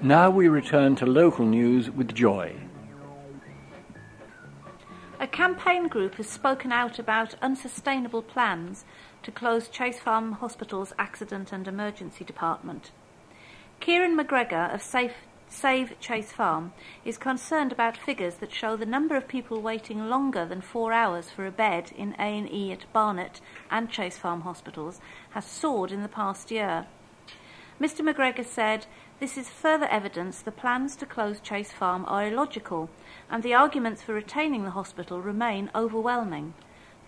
Now we return to local news with Joy. A campaign group has spoken out about unsustainable plans to close Chase Farm Hospital's Accident and Emergency Department. Kieran McGregor of Save Chase Farm is concerned about figures that show the number of people waiting longer than 4 hours for a bed in A&E at Barnet and Chase Farm hospitals has soared in the past year. Mr McGregor said, "This is further evidence the plans to close Chase Farm are illogical, and the arguments for retaining the hospital remain overwhelming.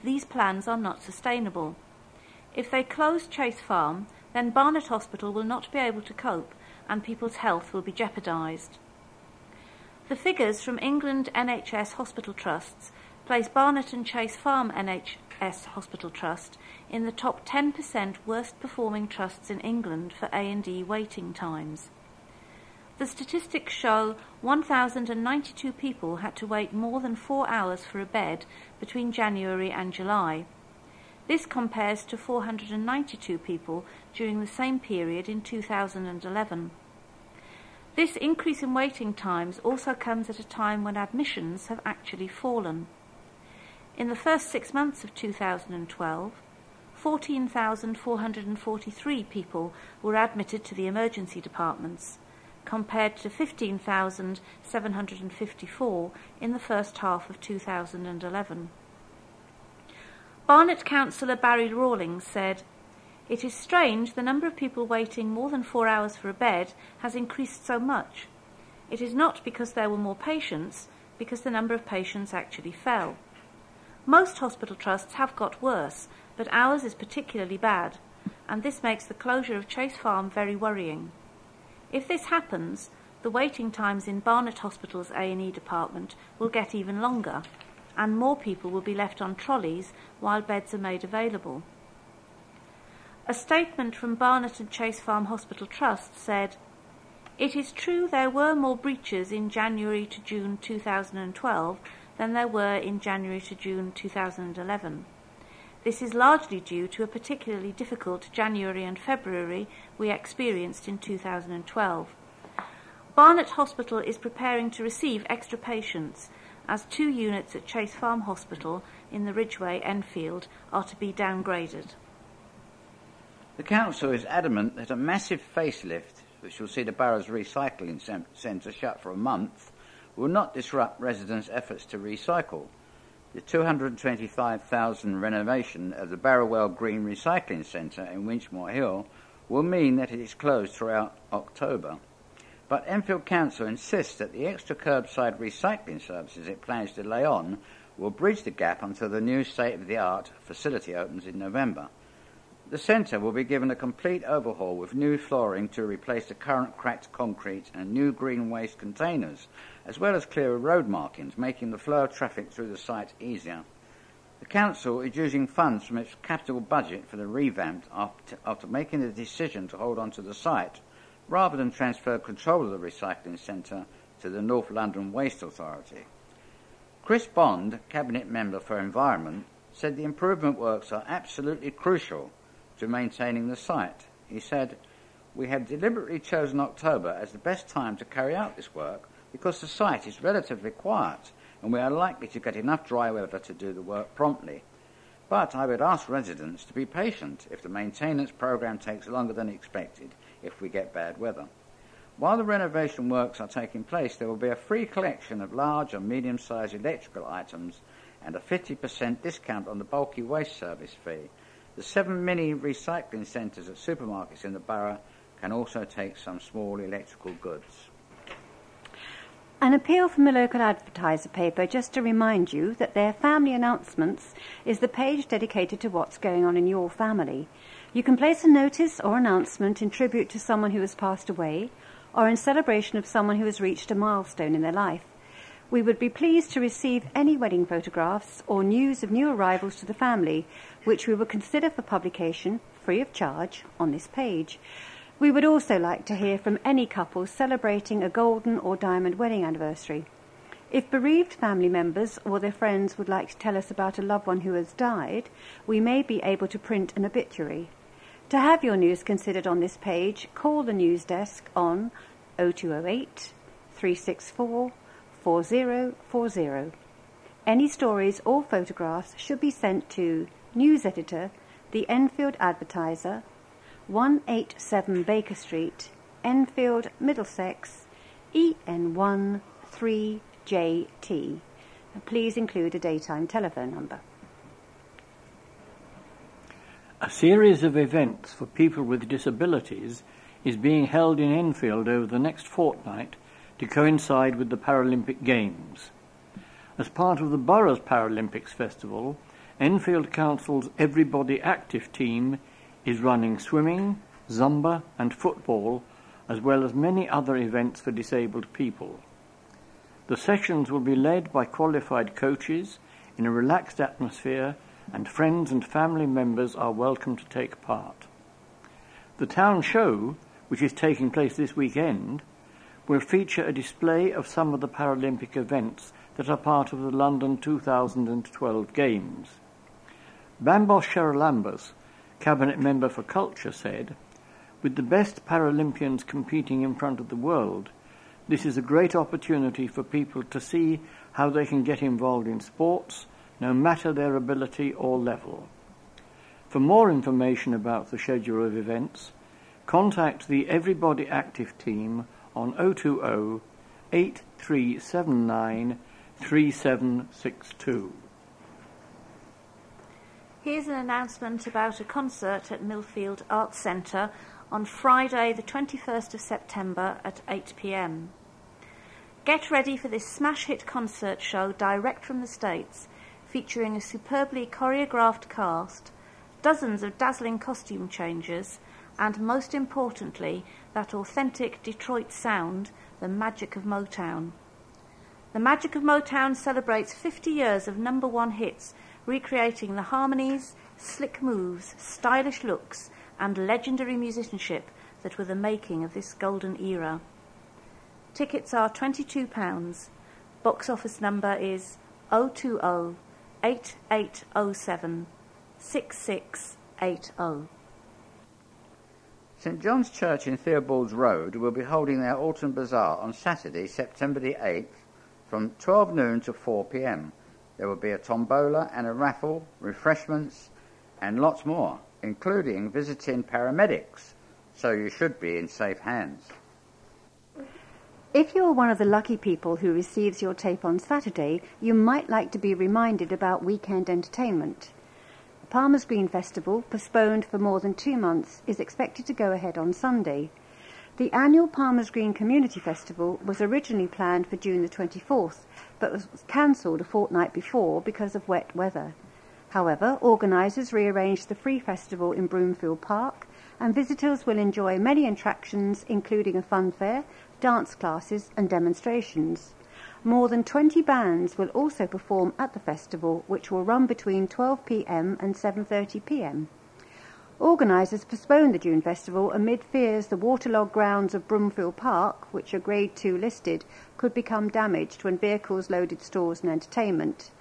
These plans are not sustainable. If they close Chase Farm, then Barnet Hospital will not be able to cope, and people's health will be jeopardised." The figures from England NHS hospital trusts place Barnet and Chase Farm NHS Hospital Trust in the top 10% worst performing trusts in England for A&E waiting times. The statistics show 1,092 people had to wait more than 4 hours for a bed between January and July. This compares to 492 people during the same period in 2011. This increase in waiting times also comes at a time when admissions have actually fallen. In the first 6 months of 2012, 14,443 people were admitted to the emergency departments, compared to 15,754 in the first half of 2011. Barnet councillor Barry Rawlings said, "It is strange the number of people waiting more than 4 hours for a bed has increased so much. It is not because there were more patients, because the number of patients actually fell. Most hospital trusts have got worse, but ours is particularly bad, and this makes the closure of Chase Farm very worrying. If this happens, the waiting times in Barnet Hospital's A&E department will get even longer, and more people will be left on trolleys while beds are made available." A statement from Barnet and Chase Farm Hospital Trust said, "It is true there were more breaches in January to June 2012 than there were in January to June 2011. This is largely due to a particularly difficult January and February we experienced in 2012. Barnet Hospital is preparing to receive extra patients, as 2 units at Chase Farm Hospital in the Ridgeway, Enfield, are to be downgraded." The council is adamant that a massive facelift, which will see the borough's recycling centre shut for a month, will not disrupt residents' efforts to recycle. The £225,000 renovation of the Barrowell Green Recycling Centre in Winchmore Hill will mean that it is closed throughout October. But Enfield Council insists that the extra curbside recycling services it plans to lay on will bridge the gap until the new state-of-the-art facility opens in November. The centre will be given a complete overhaul with new flooring to replace the current cracked concrete and new green waste containers, as well as clearer road markings, making the flow of traffic through the site easier. The council is using funds from its capital budget for the revamp after making the decision to hold on to the site, rather than transfer control of the recycling centre to the North London Waste Authority. Chris Bond, Cabinet Member for Environment, said the improvement works are absolutely crucial to maintaining the site. He said, "We have deliberately chosen October as the best time to carry out this work because the site is relatively quiet and we are likely to get enough dry weather to do the work promptly. But I would ask residents to be patient if the maintenance programme takes longer than expected if we get bad weather. While the renovation works are taking place, there will be a free collection of large and medium-sized electrical items and a 50% discount on the bulky waste service fee. The 7 mini recycling centres at supermarkets in the borough can also take some small electrical goods." An appeal from the local advertiser paper just to remind you that their family announcements is the page dedicated to what's going on in your family. You can place a notice or announcement in tribute to someone who has passed away or in celebration of someone who has reached a milestone in their life. We would be pleased to receive any wedding photographs or news of new arrivals to the family, which we will consider for publication free of charge on this page. We would also like to hear from any couples celebrating a golden or diamond wedding anniversary. If bereaved family members or their friends would like to tell us about a loved one who has died, we may be able to print an obituary. To have your news considered on this page, call the news desk on 0208 364 4040. Any stories or photographs should be sent to News Editor, The Enfield Advertiser, 187 Baker Street, Enfield, Middlesex, EN1 3JT. Please include a daytime telephone number. A series of events for people with disabilities is being held in Enfield over the next fortnight to coincide with the Paralympic Games. As part of the Borough's Paralympics Festival, Enfield Council's Everybody Active team is running swimming, Zumba and football, as well as many other events for disabled people. The sessions will be led by qualified coaches in a relaxed atmosphere, and friends and family members are welcome to take part. The town show, which is taking place this weekend, will feature a display of some of the Paralympic events that are part of the London 2012 Games. Bambos Sheralambos, Cabinet Member for Culture, said, "With the best Paralympians competing in front of the world, this is a great opportunity for people to see how they can get involved in sports, no matter their ability or level." For more information about the schedule of events, contact the Everybody Active team on 020 8379 3762. Here's an announcement about a concert at Millfield Arts Centre on Friday the 21st of September at 8 p.m. Get ready for this smash hit concert show direct from the States, featuring a superbly choreographed cast, dozens of dazzling costume changes, and most importantly, that authentic Detroit sound, the magic of Motown. The Magic of Motown celebrates 50 years of #1 hits, recreating the harmonies, slick moves, stylish looks, and legendary musicianship that were the making of this golden era. Tickets are £22. Box office number is 020 8807 6680. St John's Church in Theobald's Road will be holding their Autumn Bazaar on Saturday, September the 8th, from 12 noon to 4 p.m. There will be a tombola and a raffle, refreshments, and lots more, including visiting paramedics, so you should be in safe hands. If you're one of the lucky people who receives your tape on Saturday, you might like to be reminded about weekend entertainment. The Palmer's Green Festival, postponed for more than 2 months, is expected to go ahead on Sunday. The annual Palmer's Green Community Festival was originally planned for June the 24th, but was cancelled a fortnight before because of wet weather. However, organisers rearranged the free festival in Broomfield Park, and visitors will enjoy many attractions, including a fun fair, dance classes and demonstrations. More than 20 bands will also perform at the festival, which will run between 12 p.m. and 7:30 p.m. Organisers postponed the June Festival amid fears the waterlogged grounds of Broomfield Park, which are Grade 2 listed, could become damaged when vehicles loaded stores and entertainment.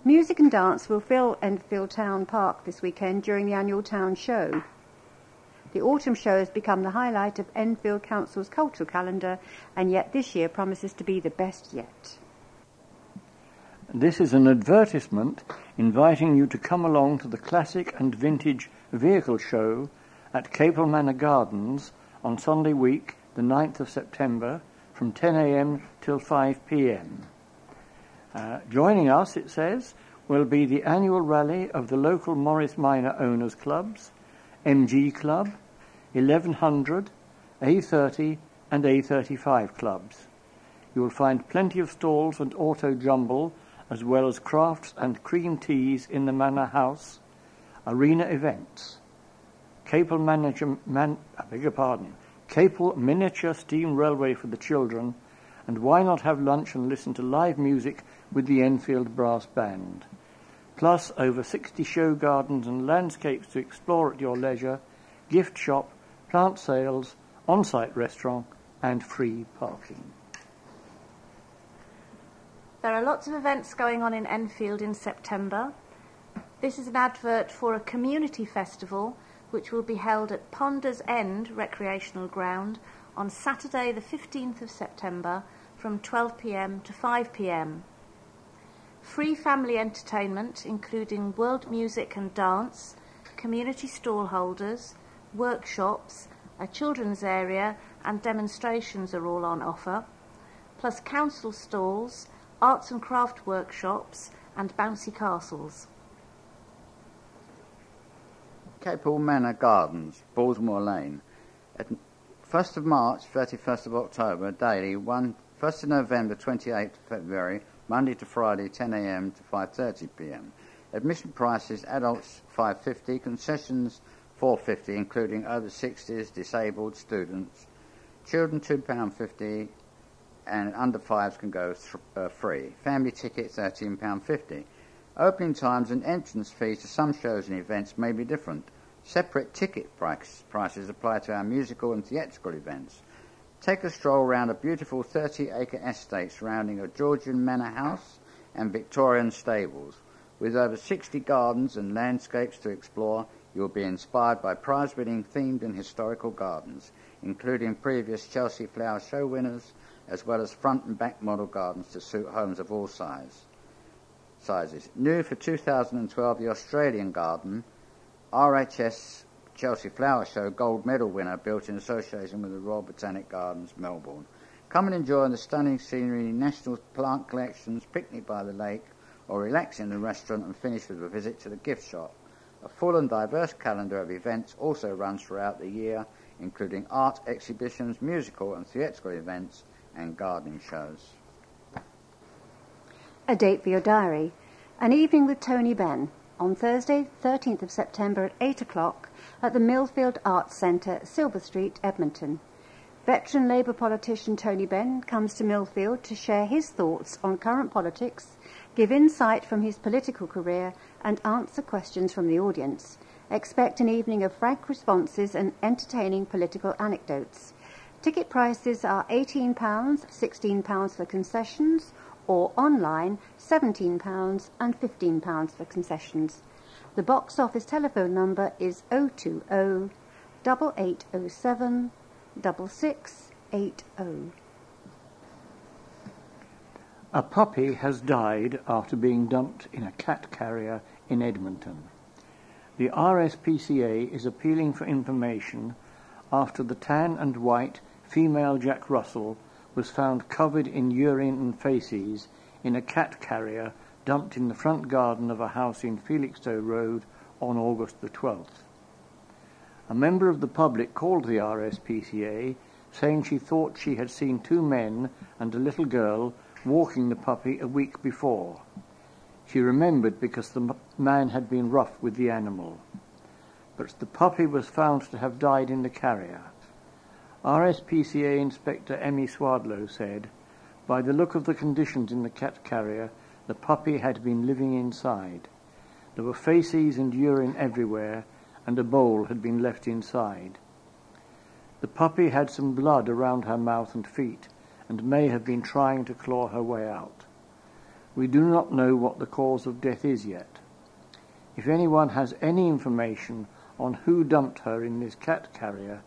Music and dance will fill Enfield Town Park this weekend during the annual town show. The autumn show has become the highlight of Enfield Council's cultural calendar, and yet this year promises to be the best yet. This is an advertisement inviting you to come along to the Classic and Vintage Vehicle Show at Capel Manor Gardens on Sunday week, the 9th of September, from 10 a.m. till 5 p.m. Joining us, it says, will be the annual rally of the local Morris Minor Owners Clubs, MG Club, 1100, A30 and A35 clubs. You will find plenty of stalls and auto jumble, as well as crafts and cream teas in the Manor House, arena events. Capel Miniature Steam Railway for the children, and why not have lunch and listen to live music with the Enfield Brass Band. Plus over 60 show gardens and landscapes to explore at your leisure, gift shop, plant sales, on-site restaurant and free parking. There are lots of events going on in Enfield in September. This is an advert for a community festival which will be held at Ponders End Recreational Ground on Saturday the 15th of September from 12 p.m. to 5 p.m. Free family entertainment including world music and dance, community stallholders, workshops, a children's area and demonstrations are all on offer, plus council stalls, arts and craft workshops and bouncy castles. Capel Manor Gardens, Baltimore Lane. At 1st of March, 31st of October, daily, 1st of November, 28th of February, Monday to Friday, 10 a.m. to 5:30 p.m. Admission prices, adults $5.50, concessions $4.50, including over 60s, disabled, students. Children £2.50, and under 5s can go free. Family ticket £13.50. Opening times and entrance fees to some shows and events may be different. Separate ticket prices apply to our musical and theatrical events. Take a stroll around a beautiful 30-acre estate surrounding a Georgian manor house and Victorian stables. With over 60 gardens and landscapes to explore, you'll be inspired by prize-winning themed and historical gardens, including previous Chelsea Flower Show winners, as well as front and back model gardens to suit homes of all sizes. New for 2012, the Australian Garden, RHS Chelsea Flower Show gold medal winner, built in association with the Royal Botanic Gardens, Melbourne. Come and enjoy the stunning scenery, national plant collections, picnic by the lake, or relax in the restaurant and finish with a visit to the gift shop. A full and diverse calendar of events also runs throughout the year, including art exhibitions, musical and theatrical events, and gardening shows. A date for your diary. An evening with Tony Benn on Thursday, 13th of September at 8 o'clock at the Millfield Arts Centre, Silver Street, Edmonton. Veteran Labour politician Tony Benn comes to Millfield to share his thoughts on current politics, give insight from his political career and answer questions from the audience. Expect an evening of frank responses and entertaining political anecdotes. Ticket prices are £18, £16 for concessions, or online £17 and £15 for concessions. The box office telephone number is 020 8807 6680. A puppy has died after being dumped in a cat carrier in Edmonton. The RSPCA is appealing for information after the tan and white female Jack Russell was found covered in urine and faeces in a cat carrier dumped in the front garden of a house in Felixstowe Road on August the 12th. A member of the public called the RSPCA, saying she thought she had seen two men and a little girl walking the puppy a week before. She remembered because the man had been rough with the animal. But the puppy was found to have died in the carrier. RSPCA Inspector Emmy Swadlow said, "By the look of the conditions in the cat carrier, the puppy had been living inside. There were faeces and urine everywhere, and a bowl had been left inside. The puppy had some blood around her mouth and feet, and may have been trying to claw her way out. We do not know what the cause of death is yet. If anyone has any information on who dumped her in this cat carrier,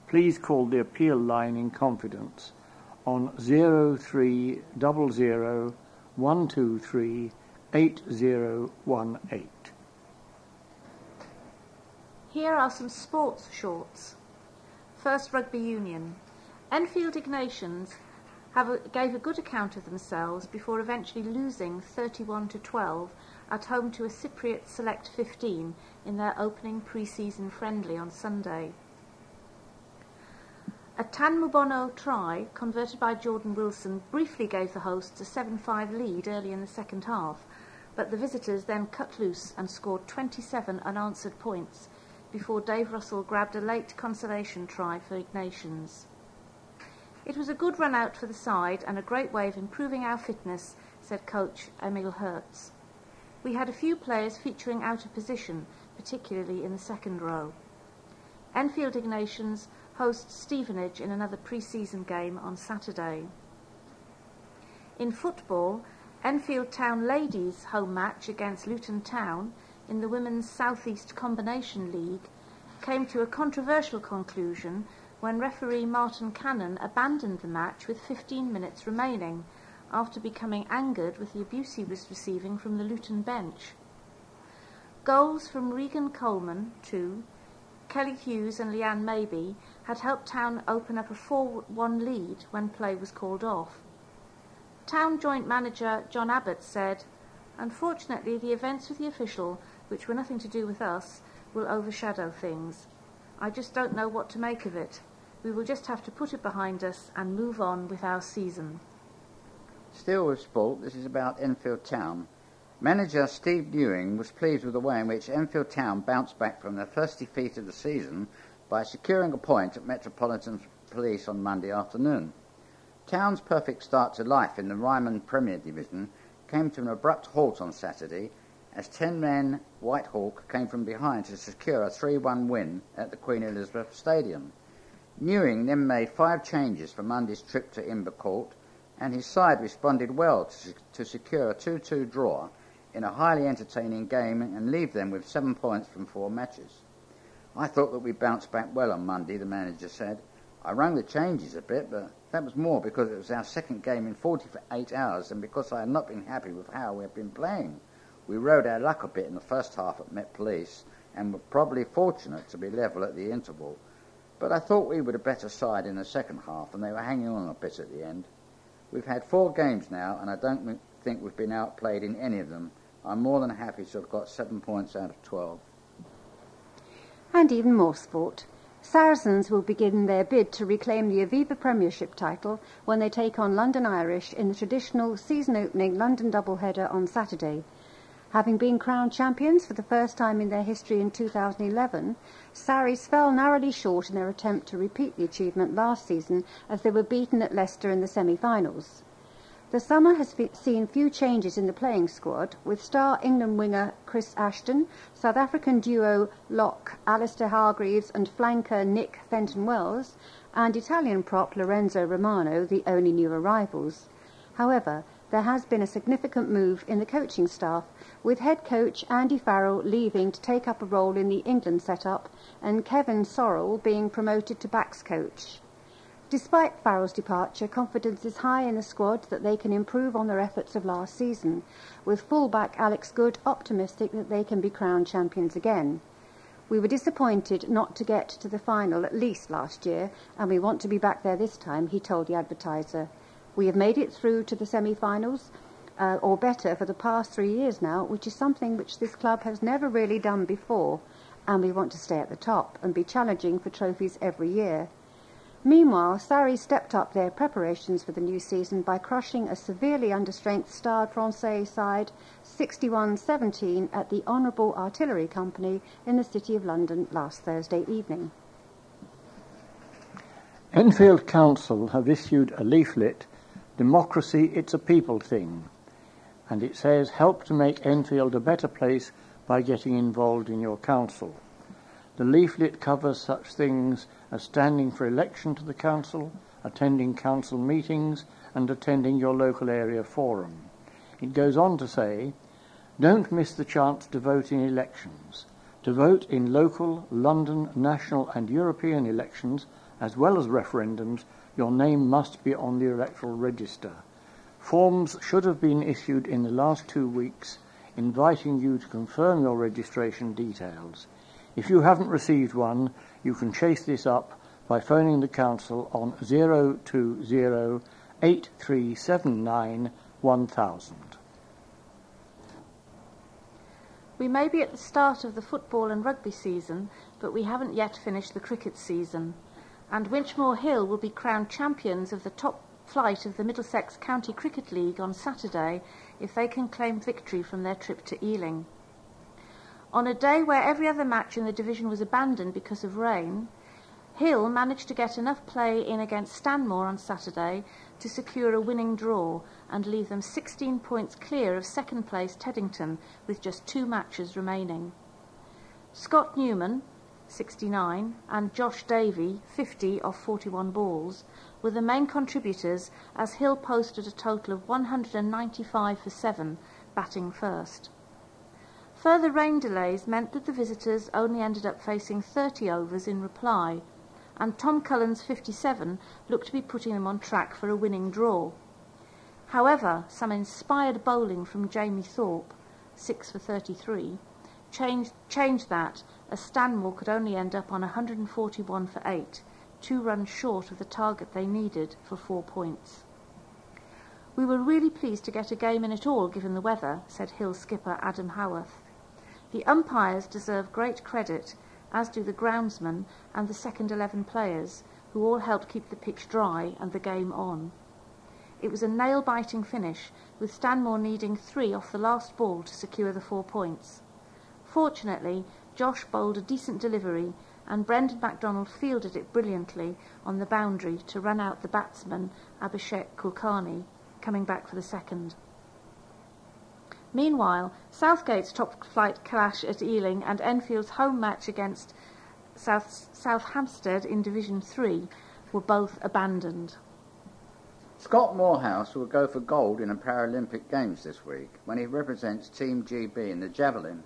please call the appeal line in confidence on 0300 123 8018. Here are some sports shorts. First, rugby union. Enfield Ignatians gave a good account of themselves before eventually losing 31-12 at home to a Cypriot Select 15 in their opening pre-season friendly on Sunday. A Tan Mubono try, converted by Jordan Wilson, briefly gave the hosts a 7-5 lead early in the second half, but the visitors then cut loose and scored 27 unanswered points before Dave Russell grabbed a late consolation try for Ignatians. It was a good run out for the side and a great way of improving our fitness, said coach Emil Hertz. We had a few players featuring out of position, particularly in the second row. Enfield Ignatians hosts Stevenage in another pre-season game on Saturday. In football, Enfield Town Ladies' home match against Luton Town in the Women's South East Combination League came to a controversial conclusion when referee Martin Cannon abandoned the match with 15 minutes remaining, after becoming angered with the abuse he was receiving from the Luton bench. Goals from Regan Coleman, 2, Kelly Hughes and Leanne Mabey had helped Town open up a 4-1 lead when play was called off. Town joint manager John Abbott said, "Unfortunately, the events with the official, which were nothing to do with us, will overshadow things. I just don't know what to make of it. We will just have to put it behind us and move on with our season." Still with sport, this is about Enfield Town. Manager Steve Newing was pleased with the way in which Enfield Town bounced back from their first defeat of the season by securing a point at Metropolitan Police on Monday afternoon. Town's perfect start to life in the Ryman Premier Division came to an abrupt halt on Saturday as 10-men White Hawk came from behind to secure a 3-1 win at the Queen Elizabeth Stadium. Newing then made 5 changes for Monday's trip to Invercourt, and his side responded well to secure a 2-2 draw in a highly entertaining game and leave them with 7 points from 4 matches. "I thought that we bounced back well on Monday," the manager said. "I rung the changes a bit, but that was more because it was our second game in 48 hours than because I had not been happy with how we had been playing. We rode our luck a bit in the first half at Met Police and were probably fortunate to be level at the interval. But I thought we were the better side in the second half and they were hanging on a bit at the end. We've had 4 games now and I don't think we've been outplayed in any of them. I'm more than happy to have got 7 points out of 12. And even more sport. Saracens will begin their bid to reclaim the Aviva Premiership title when they take on London Irish in the traditional season-opening London doubleheader on Saturday. Having been crowned champions for the first time in their history in 2011, Sarries fell narrowly short in their attempt to repeat the achievement last season as they were beaten at Leicester in the semi-finals. The summer has seen few changes in the playing squad, with star England winger Chris Ashton, South African duo lock Alistair Hargreaves and flanker Nick Fenton-Wells, and Italian prop Lorenzo Romano the only new arrivals. However, there has been a significant move in the coaching staff, with head coach Andy Farrell leaving to take up a role in the England setup and Kevin Sorrell being promoted to backs coach. Despite Farrell's departure, confidence is high in the squad that they can improve on their efforts of last season, with fullback Alex Good optimistic that they can be crowned champions again. "We were disappointed not to get to the final at least last year, and we want to be back there this time," he told the Advertiser. "We have made it through to the semi-finals, or better, for the past 3 years now, which is something which this club has never really done before, and we want to stay at the top and be challenging for trophies every year." Meanwhile, Sarri stepped up their preparations for the new season by crushing a severely understrength Stade Francais side 61-17 at the Honourable Artillery Company in the City of London last Thursday evening. Enfield Council have issued a leaflet, "Democracy, it's a people thing," and it says, "Help to make Enfield a better place by getting involved in your council." The leaflet covers such things as standing for election to the council, attending council meetings, and attending your local area forum. It goes on to say, "Don't miss the chance to vote in elections. To vote in local, London, national and European elections, as well as referendums, your name must be on the electoral register. Forms should have been issued in the last 2 weeks, inviting you to confirm your registration details. If you haven't received one, you can chase this up by phoning the council on 020 8379 1000. We may be at the start of the football and rugby season, but we haven't yet finished the cricket season. And Winchmore Hill will be crowned champions of the top flight of the Middlesex County Cricket League on Saturday if they can claim victory from their trip to Ealing. On a day where every other match in the division was abandoned because of rain, Hill managed to get enough play in against Stanmore on Saturday to secure a winning draw and leave them 16 points clear of second place Teddington with just 2 matches remaining. Scott Newman, 69, and Josh Davey, 50 off 41 balls, were the main contributors as Hill posted a total of 195 for 7, batting first. Further rain delays meant that the visitors only ended up facing 30 overs in reply, and Tom Cullen's 57 looked to be putting them on track for a winning draw. However, some inspired bowling from Jamie Thorpe, 6 for 33, changed that, as Stanmore could only end up on 141 for 8, 2 runs short of the target they needed for 4 points. "We were really pleased to get a game in at all given the weather," said Hill skipper Adam Howarth. "The umpires deserve great credit, as do the groundsmen and the second 11 players, who all helped keep the pitch dry and the game on. It was a nail-biting finish, with Stanmore needing 3 off the last ball to secure the 4 points. Fortunately, Josh bowled a decent delivery, and Brendan MacDonald fielded it brilliantly on the boundary to run out the batsman Abhishek Kulkarni, coming back for the second." Meanwhile, Southgate's top-flight clash at Ealing and Enfield's home match against South Hampstead in Division 3 were both abandoned. Scott Morehouse will go for gold in the Paralympic Games this week when he represents Team GB in the javelin.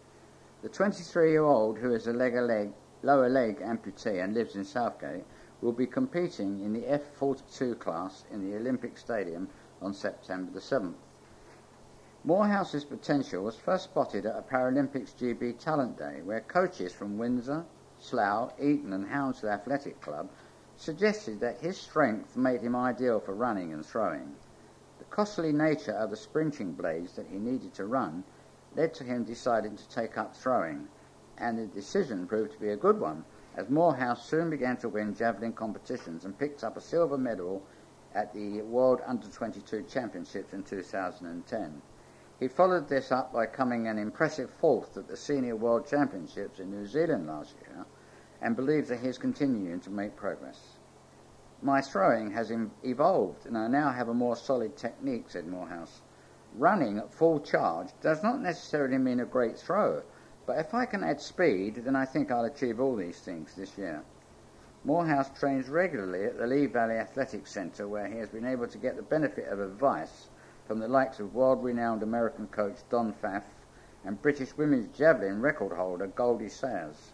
The 23-year-old, who is a lower leg amputee and lives in Southgate, will be competing in the F42 class in the Olympic Stadium on September the 7th. Morehouse's potential was first spotted at a Paralympics GB Talent Day, where coaches from Windsor, Slough, Eton and Hounslow Athletic Club suggested that his strength made him ideal for running and throwing. The costly nature of the sprinting blades that he needed to run led to him deciding to take up throwing, and the decision proved to be a good one, as Morehouse soon began to win javelin competitions and picked up a silver medal at the World Under-22 Championships in 2010. He followed this up by coming an impressive 4th at the Senior World Championships in New Zealand last year, and believes that he is continuing to make progress. "My throwing has evolved, and I now have a more solid technique," said Morehouse. "Running at full charge does not necessarily mean a great throw, but if I can add speed, then I think I'll achieve all these things this year." Morehouse trains regularly at the Lee Valley Athletics Centre, where he has been able to get the benefit of advice from the likes of world-renowned American coach Don Pfaff and British women's javelin record holder Goldie Sayers.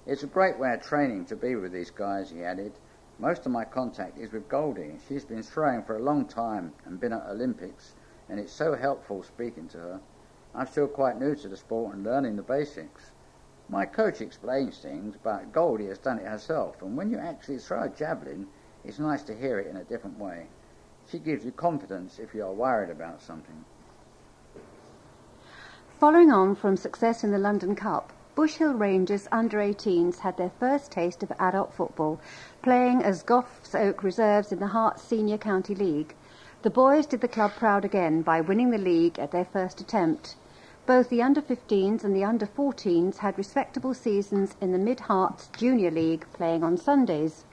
"It's a great way of training to be with these guys," he added. "Most of my contact is with Goldie. She's been throwing for a long time and been at Olympics, and it's so helpful speaking to her. I'm still quite new to the sport and learning the basics. My coach explains things, but Goldie has done it herself, and when you actually throw a javelin, it's nice to hear it in a different way. She gives you confidence if you are worried about something." Following on from success in the London Cup, Bush Hill Rangers under-18s had their first taste of adult football, playing as Goffs Oak reserves in the Hearts Senior County League. The boys did the club proud again by winning the league at their first attempt. Both the under-15s and the under-14s had respectable seasons in the Mid-Hearts Junior League, playing on Sundays.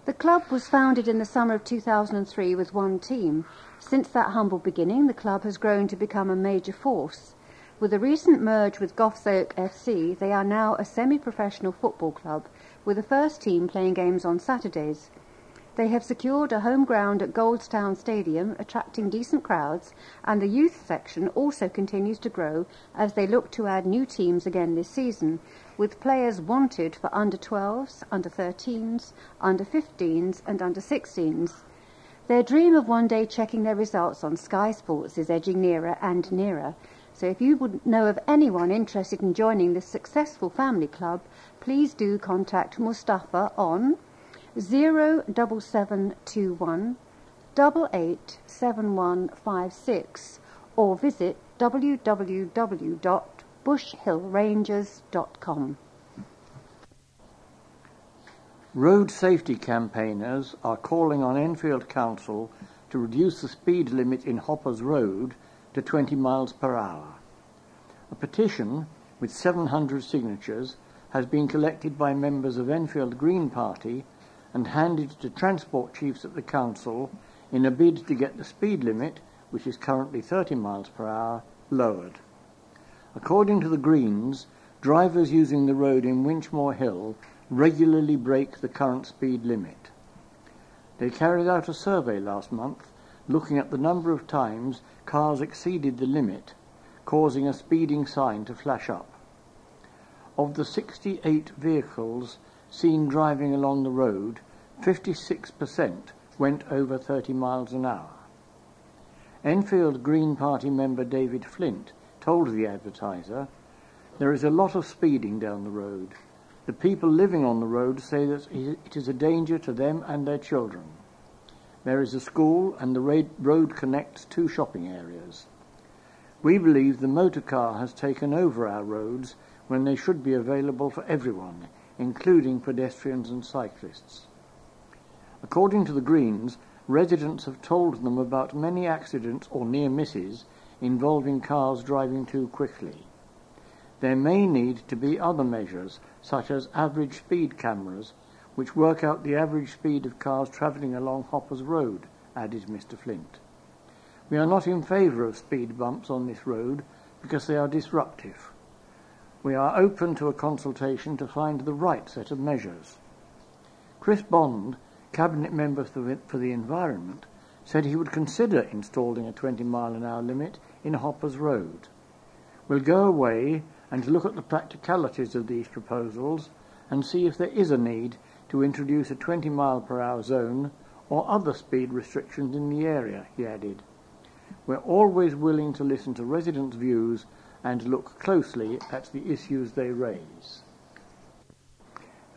The club was founded in the summer of 2003 with one team. Since that humble beginning, the club has grown to become a major force. With the recent merge with Goffs Oak FC, they are now a semi-professional football club, with the first team playing games on Saturdays. They have secured a home ground at Goldstown Stadium, attracting decent crowds, and the youth section also continues to grow as they look to add new teams again this season, with players wanted for under-12s, under-13s, under-15s and under-16s. Their dream of one day checking their results on Sky Sports is edging nearer and nearer. So if you would know of anyone interested in joining this successful family club, please do contact Mustafa on 07721 887156 or visit www.bushhillrangers.com. Road safety campaigners are calling on Enfield Council to reduce the speed limit in Hoppers Road to 20 miles per hour. A petition with 700 signatures has been collected by members of Enfield Green Party and handed to transport chiefs at the council in a bid to get the speed limit, which is currently 30 miles per hour, lowered. According to the Greens, drivers using the road in Winchmore Hill regularly break the current speed limit. They carried out a survey last month looking at the number of times cars exceeded the limit, causing a speeding sign to flash up. Of the 68 vehicles seen driving along the road, 56% went over 30 miles an hour. Enfield Green Party member David Flint told the Advertiser, "There is a lot of speeding down the road. The people living on the road say that it is a danger to them and their children. There is a school and the road connects two shopping areas. We believe the motor car has taken over our roads when they should be available for everyone, including pedestrians and cyclists." According to the Greens, residents have told them about many accidents or near misses involving cars driving too quickly. There may need to be other measures, such as average speed cameras, which work out the average speed of cars travelling along Hoppers Road, added Mr. Flint. "We are not in favour of speed bumps on this road because they are disruptive. We are open to a consultation to find the right set of measures." Chris Bond, Cabinet Member for the Environment, said he would consider installing a 20-mile-an-hour limit in Hoppers Road. "We'll go away and look at the practicalities of these proposals and see if there is a need to introduce a 20-mile-per-hour zone or other speed restrictions in the area," he added. "We're always willing to listen to residents' views and look closely at the issues they raise."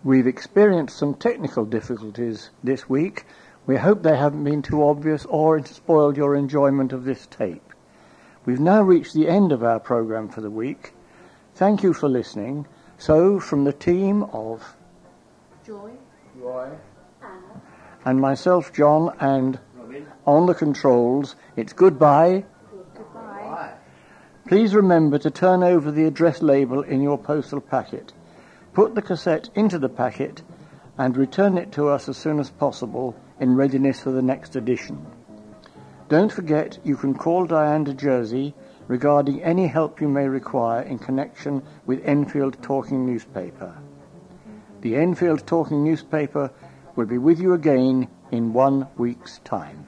We've experienced some technical difficulties this week. We hope they haven't been too obvious or spoiled your enjoyment of this tape. We've now reached the end of our programme for the week. Thank you for listening. So, from the team of Joy, Roy, Anna, and myself, John, and Robin, on the controls, it's goodbye. goodbye. Please remember to turn over the address label in your postal packet. Put the cassette into the packet and return it to us as soon as possible in readiness for the next edition. Don't forget you can call Diana Jersey regarding any help you may require in connection with Enfield Talking Newspaper. The Enfield Talking Newspaper will be with you again in 1 week's time.